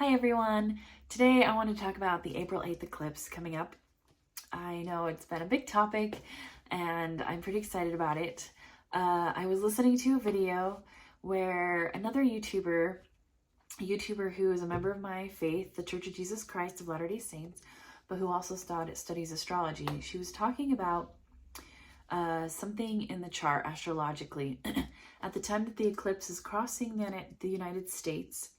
Hi everyone! Today I want to talk about the April 8th eclipse coming up. I know it's been a big topic and I'm pretty excited about it. I was listening to a video where another YouTuber who is a member of my faith, the Church of Jesus Christ of Latter-day Saints, but who also studies astrology, she was talking about something in the chart astrologically. At the time that the eclipse is crossing the United States,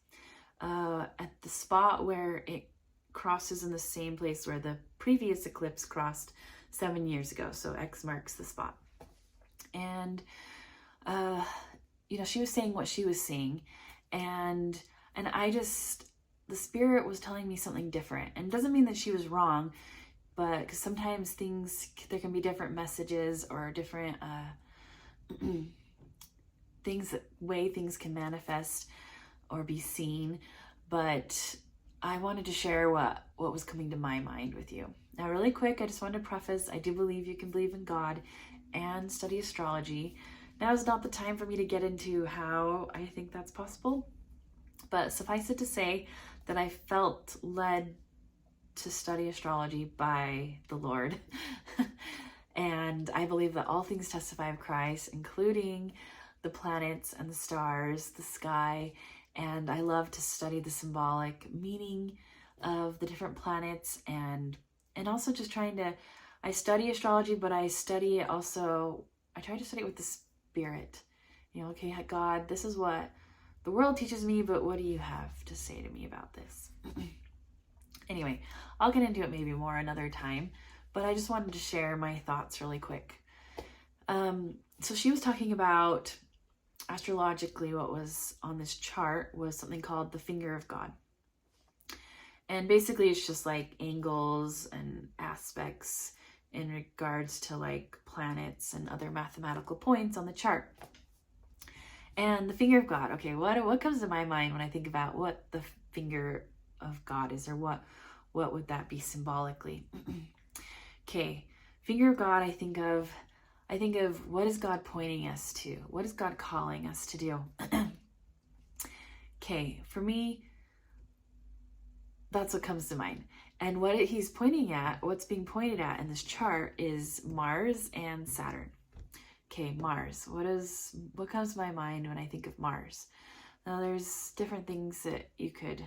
at the spot where it crosses in the same place where the previous eclipse crossed 7 years ago. So X marks the spot. And, she was saying what she was seeing. And the spirit was telling me something different. And it doesn't mean that she was wrong, but because sometimes there can be different messages or different way things can manifest or be seen, but I wanted to share what was coming to my mind with you. Now, really quick, I just wanted to preface, I do believe you can believe in God and study astrology. Now is not the time for me to get into how I think that's possible, but suffice it to say that I felt led to study astrology by the Lord. And I believe that all things testify of Christ, including the planets and the stars, the sky. And I love to study the symbolic meaning of the different planets and also just I study astrology, but I study it also, I try to study it with the spirit. Okay, God, this is what the world teaches me, but what do you have to say to me about this? Anyway, I'll get into it maybe more another time, but I just wanted to share my thoughts really quick. So she was talking about astrologically what was on this chart was something called the finger of God. And basically it's just like angles and aspects in regards to like planets and other mathematical points on the chart. And the finger of God, okay, what comes to my mind when I think about what the finger of God is, or what would that be symbolically? Okay, finger of God, I think of what is God pointing us to? What is God calling us to do? Okay, for me, that's what comes to mind. And what he's pointing at, what's being pointed at in this chart is Mars and Saturn. Okay, Mars. What comes to my mind when I think of Mars? Now, there's different things that you could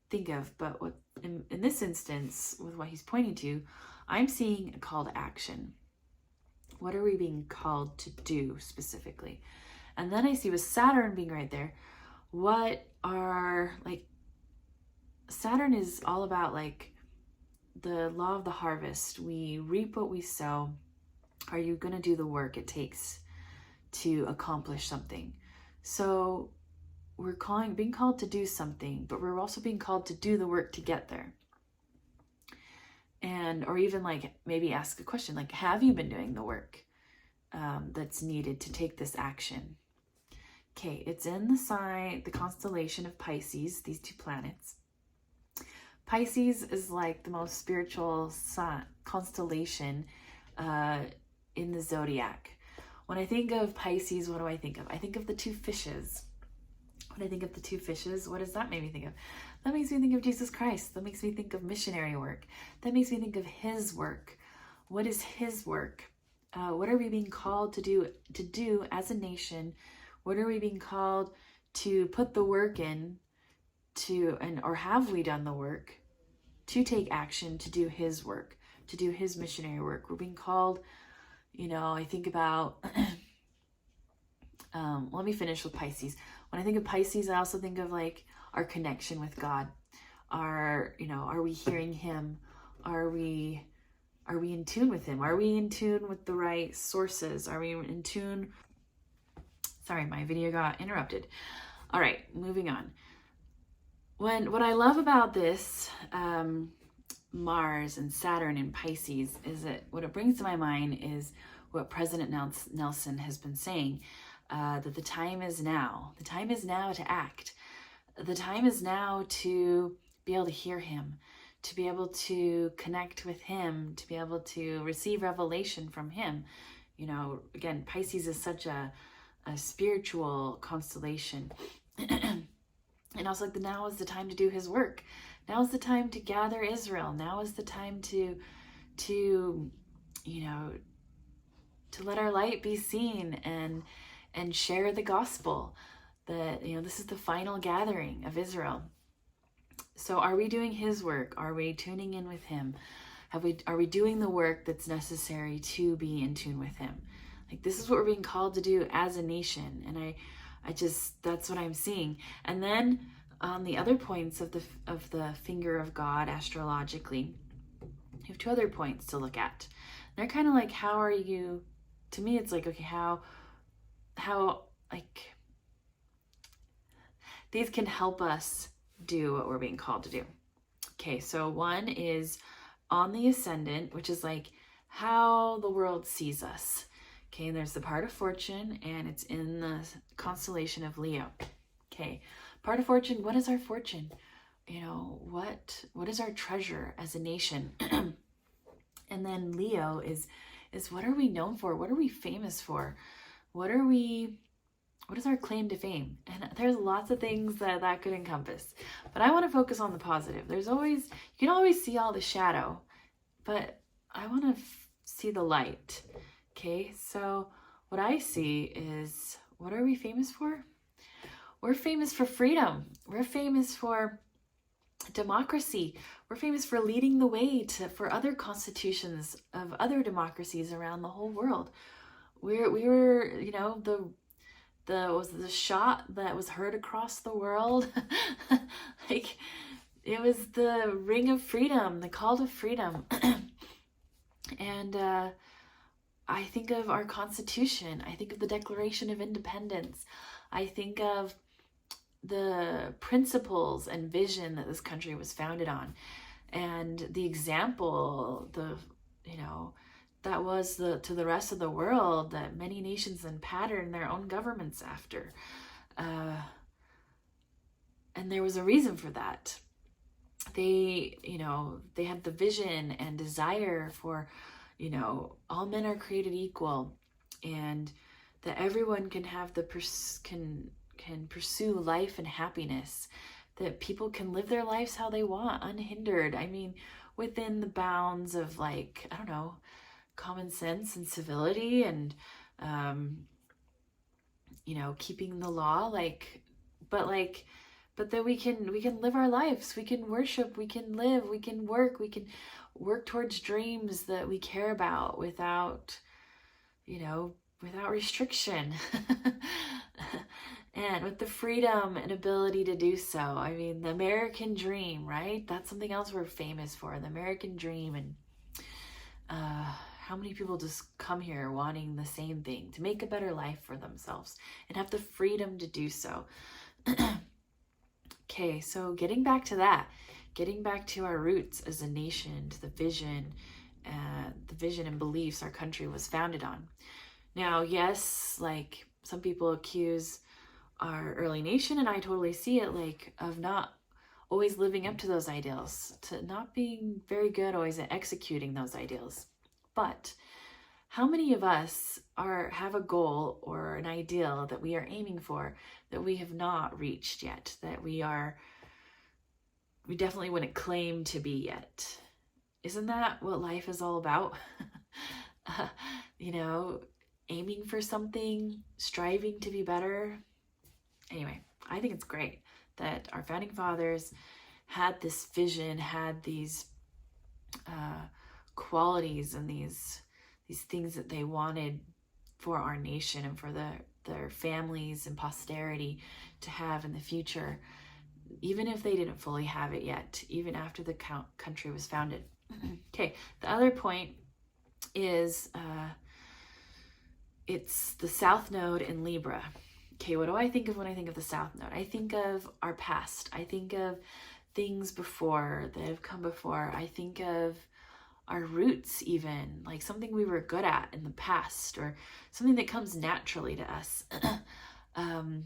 think of, but in this instance, with what he's pointing to, I'm seeing a call to action. What are we being called to do specifically? And then I see with Saturn being right there, Saturn is all about like the law of the harvest. We reap what we sow. Are you going to do the work it takes to accomplish something? So we're being called to do something, but we're also being called to do the work to get there. Or even like maybe ask a question like, have you been doing the work that's needed to take this action? Okay, it's in the constellation of Pisces, these two planets. Pisces is like the most spiritual constellation in the zodiac. When I think of Pisces, what do I think of? I think of the two fishes. When I think of the two fishes, what does that make me think of? That makes me think of Jesus Christ. That makes me think of missionary work. That makes me think of his work. What is his work? What are we being called to do as a nation? What are we being called to put the work in or have we done the work to take action to do his work, to do his missionary work? We're being called, I think about, let me finish with Pisces. When I think of Pisces, I also think of like our connection with God. Are we hearing him? Are we in tune with him? Are we in tune with the right sources? Are we in tune? Sorry, my video got interrupted. All right, moving on. What I love about this Mars and Saturn and Pisces is that what it brings to my mind is what President Nelson has been saying, that the time is now. The time is now to act. The time is now to be able to hear him, to be able to connect with him, to be able to receive revelation from him. Again, Pisces is such a spiritual constellation. And I was like, now is the time to do his work. Now is the time to gather Israel. Now is the time to you know, to let our light be seen and share the gospel. That, you know, this is the final gathering of Israel. So are we doing his work? Are we tuning in with him? Are we doing the work that's necessary to be in tune with him? Like, this is what we're being called to do as a nation. And I just, that's what I'm seeing. And then on the other points of the finger of God astrologically, you have 2 other points to look at. They're kind of like, how are you, to me, it's like, okay, how like, these can help us do what we're being called to do. Okay, so one is on the ascendant, which is like how the world sees us. Okay, and there's the part of fortune, and it's in the constellation of Leo. Okay, part of fortune, what is our fortune? You know, what is our treasure as a nation? And then Leo is what are we known for? What are we famous for? What is our claim to fame? And there's lots of things that could encompass. But I want to focus on the positive. You can always see all the shadow, but I want to see the light. Okay, so what I see is, what are we famous for? We're famous for freedom. We're famous for democracy. We're famous for leading the way for other constitutions of other democracies around the whole world. We were, you know, the shot that was heard across the world. Like, it was the ring of freedom, the call to freedom. And I think of our Constitution. I think of the Declaration of Independence. I think of the principles and vision that this country was founded on, and the example, that was to the rest of the world, that many nations then patterned their own governments after. And there was a reason for that. They had the vision and desire for, all men are created equal, and that everyone can have can pursue life and happiness, that people can live their lives how they want, unhindered. I mean, within the bounds of, like, I don't know, common sense and civility, and keeping the law, but that we can live our lives, we can worship, we can live, we can work towards dreams that we care about without restriction. And with the freedom and ability to do so. I mean, the American dream, right? That's something else we're famous for, the American dream. And how many people just come here wanting the same thing, to make a better life for themselves and have the freedom to do so. Okay, so getting back to our roots as a nation, to the vision and beliefs our country was founded on. Now, yes, like, some people accuse our early nation, and I totally see it, like, of not always living up to those ideals, to not being very good always at executing those ideals. But how many of us have a goal or an ideal that we are aiming for that we have not reached yet, that we definitely wouldn't claim to be yet? Isn't that what life is all about? Aiming for something, striving to be better. Anyway, I think it's great that our founding fathers had this vision, had these qualities and these things that they wanted for our nation and for their families and posterity to have in the future, even if they didn't fully have it yet, even after the country was founded. Okay, the other point is it's the South Node in Libra. Okay, what do I think of when I think of the South Node? I think of our past. I think of things that have come before. I think of our roots, even, like something we were good at in the past, or something that comes naturally to us. And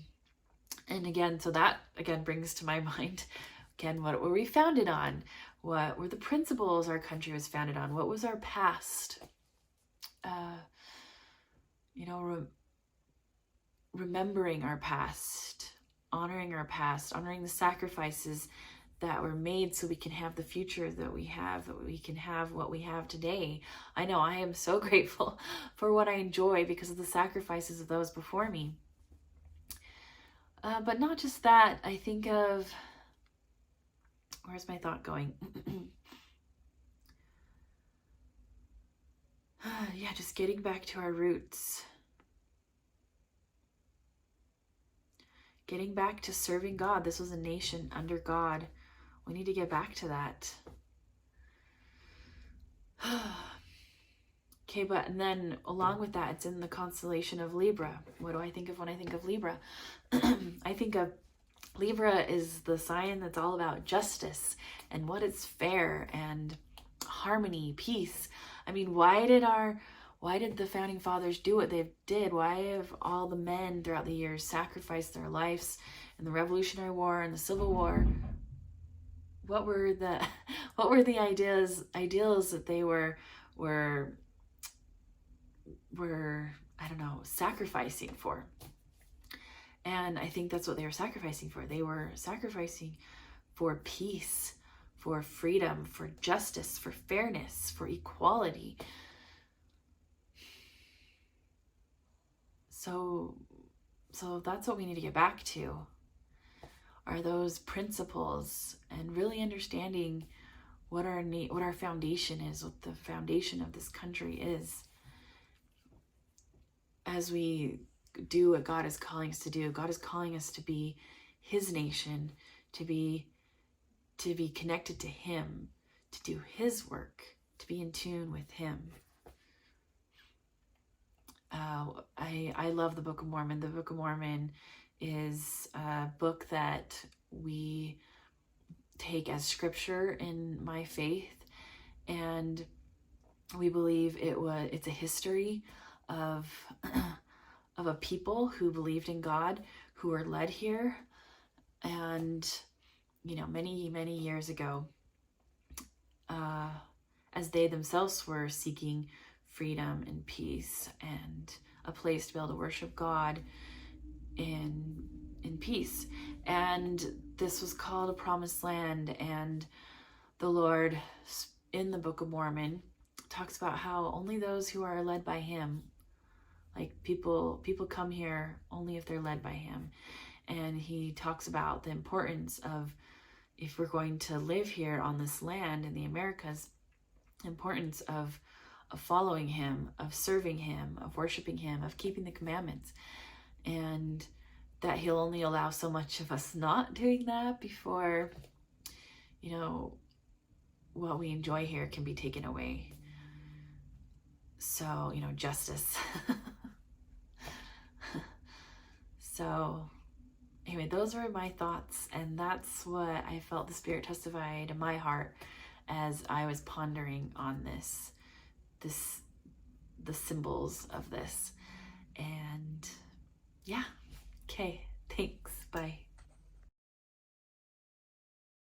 again, so that again brings to my mind, again, what were we founded on? What were the principles our country was founded on? What was our past? Remembering our past, honoring our past, honoring the sacrifices that were made so we can have the future that we have, that we can have what we have today. I know I am so grateful for what I enjoy because of the sacrifices of those before me. But not just that, I think of, where's my thought going? Yeah, just getting back to our roots. Getting back to serving God. This was a nation under God. We need to get back to that. Okay, but and then along with that, it's in the constellation of Libra. What do I think of when I think of Libra? I think of Libra is the sign that's all about justice and what is fair and harmony, peace. I mean, why did the founding fathers do what they did? Why have all the men throughout the years sacrificed their lives in the Revolutionary War and the Civil War? What were the ideals that they were I don't know, sacrificing for? And I think that's what they were sacrificing for. They were sacrificing for peace, for freedom, for justice, for fairness, for equality. So that's what we need to get back to, are those principles, and really understanding what our foundation is, what the foundation of this country is. As we do what God is calling us to do, God is calling us to be His nation, to be connected to Him, to do His work, to be in tune with Him. I love the Book of Mormon. The Book of Mormon is a book that we take as scripture in my faith, and we believe it's a history of a people who believed in God, who were led here, and many years ago, as they themselves were seeking freedom and peace and a place to be able to worship God in peace. And this was called a promised land, and the Lord in the Book of Mormon talks about how only those who are led by Him, like people come here only if they're led by Him. And He talks about the importance of, if we're going to live here on this land in the Americas, importance of following Him, of serving Him, of worshiping Him, of keeping the commandments, and that He'll only allow so much of us not doing that before, what we enjoy here can be taken away. So, justice. So anyway, those were my thoughts, and that's what I felt the Spirit testify to my heart as I was pondering on the symbols of this. And yeah, okay, thanks, bye.